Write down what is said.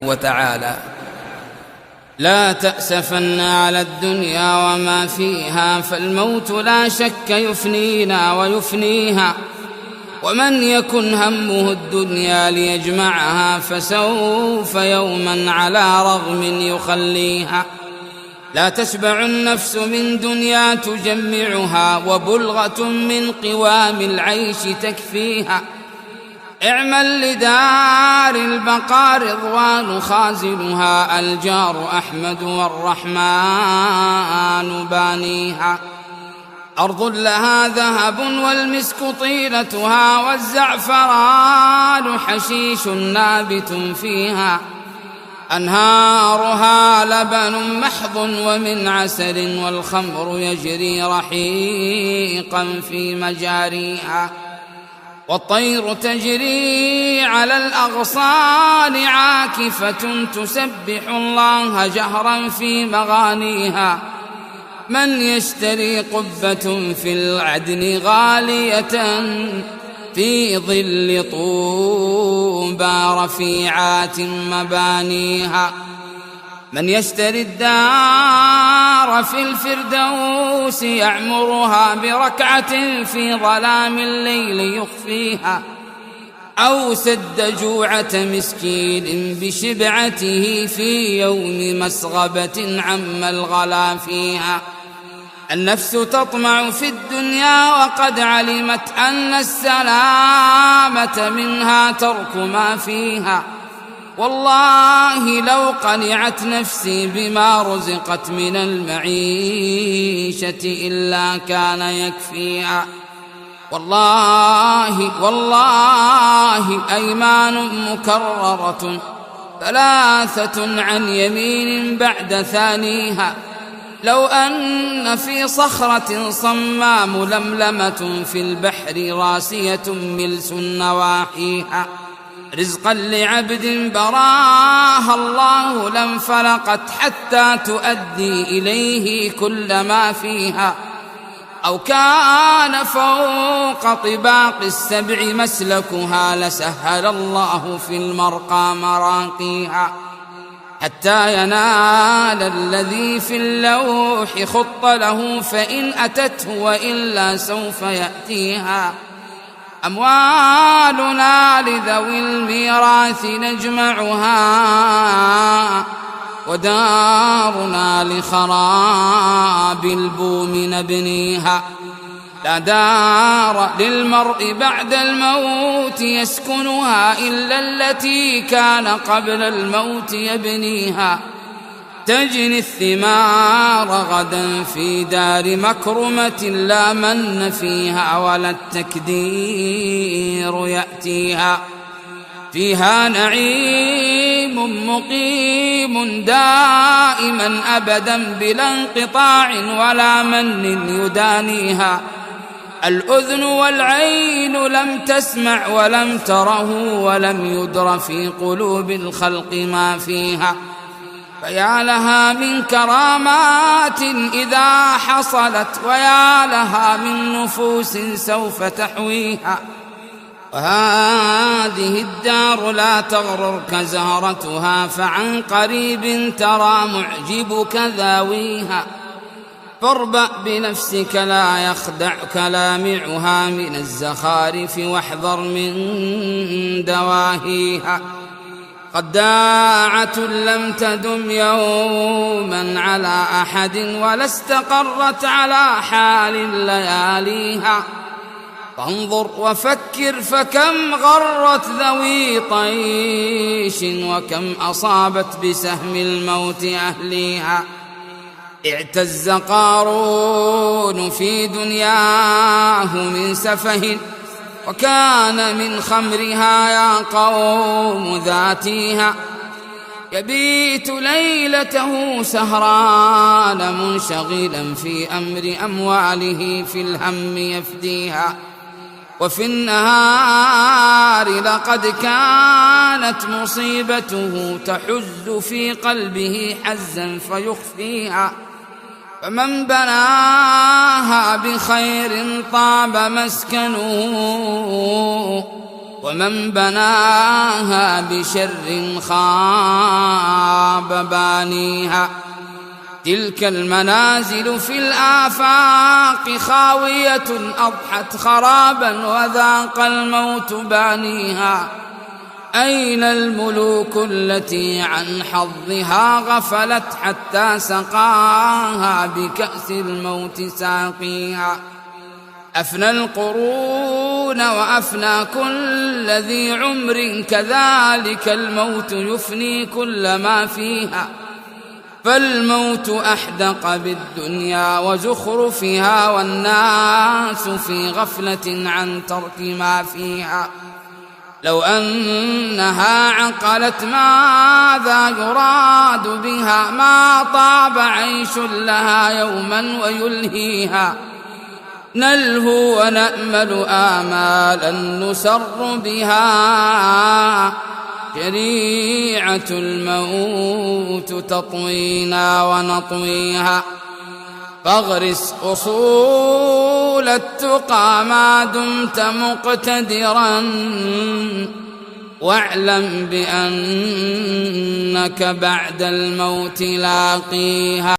وتعالى: لا تأسفن على الدنيا وما فيها، فالموت لا شك يفنينا ويفنيها، ومن يكن همه الدنيا ليجمعها فسوف يوما على رغم يخليها. لا تشبع النفس من دنيا تجمعها، وبلغة من قوام العيش تكفيها. اعمل لدار البقاء رضوان خازنها، الجار أحمد والرحمن بانيها. أرض لها ذهب والمسك طيلتها، والزعفران حشيش نابت فيها. أنهارها لبن محض ومن عسل، والخمر يجري رحيقا في مجاريها. والطير تجري على الأغصان عاكفة، تسبح الله جهرا في مغانيها. من يشتري قبة في العدن غالية، في ظل طوبى رفيعات مبانيها. من يشتري الدار في الفردوس، يعمرها بركعة في ظلام الليل يخفيها. أو سد جوعة مسكين بشبعته في يوم مسغبة عم الغلا فيها. النفس تطمع في الدنيا وقد علمت أن السلامة منها ترك ما فيها. والله لو قنعت نفسي بما رزقت من المعيشة إلا كان يكفيها. والله أيمان مكررة، ثلاثة عن يمين بعد ثانيها. لو أن في صخرة صماء ململمة، في البحر راسية ملس نواحيها. رزقا لعبد براها الله لانفلقت، حتى تؤدي إليه كل ما فيها. أو كان فوق طباق السبع مسلكها، لسهل الله في المرقى مراقيها. حتى ينال الذي في اللوح خط له، فإن أتته وإلا سوف يأتيها. أموالنا لذوي الميراث نجمعها، ودارنا لخراب البوم نبنيها. لا دار للمرء بعد الموت يسكنها، إلا التي كان قبل الموت يبنيها. تجني الثمار غدا في دار مكرمة، لا من فيها ولا التكدير يأتيها. فيها نعيم مقيم دائما أبدا بلا انقطاع، ولا من يدانيها. الأذن والعين لم تسمع ولم تره، ولم يدر في قلوب الخلق ما فيها. فيا لها من كرامات إذا حصلت، ويا لها من نفوس سوف تحويها. وهذه الدار لا تغررك زهرتها، فعن قريب ترى معجبك ذاويها. فاربأ بنفسك لا يخدعك لامعها من الزخارف، واحذر من دواهيها. خداعة لم تدم يوما على أحد، ولا استقرت على حال لياليها. فانظر وفكر فكم غرت ذوي طيش، وكم أصابت بسهم الموت أهليها. اعتز قارون في دنياه من سفه، وكان من خمرها يا قوم ذاتيها. يبيت ليلته سهران منشغلا في أمر أمواله، في الهم يفديها. وفي النهار لقد كانت مصيبته تحز في قلبه حزا فيخفيها. فمن بناها بخير طاب مسكنه، ومن بناها بشر خاب بانيها. تلك المنازل في الآفاق خاوية أضحت خرابا وذاق الموت بانيها. أين الملوك التي عن حظها غفلت حتى سقاها بكأس الموت ساقيها. أفنى القرون وأفنى كل ذي عمر، كذلك الموت يفني كل ما فيها. فالموت أحدق بالدنيا وزخرفها، والناس في غفلة عن ترك ما فيها. لو أنها عقلت ماذا يراد بها، ما طاب عيش لها يوما ويلهيها. نلهو ونأمل آمالا نسر بها، شريعة الموت تطوينا ونطويها. فاغرس أصول التقى ما دمت مقتدرا، واعلم بأنك بعد الموت لاقيها.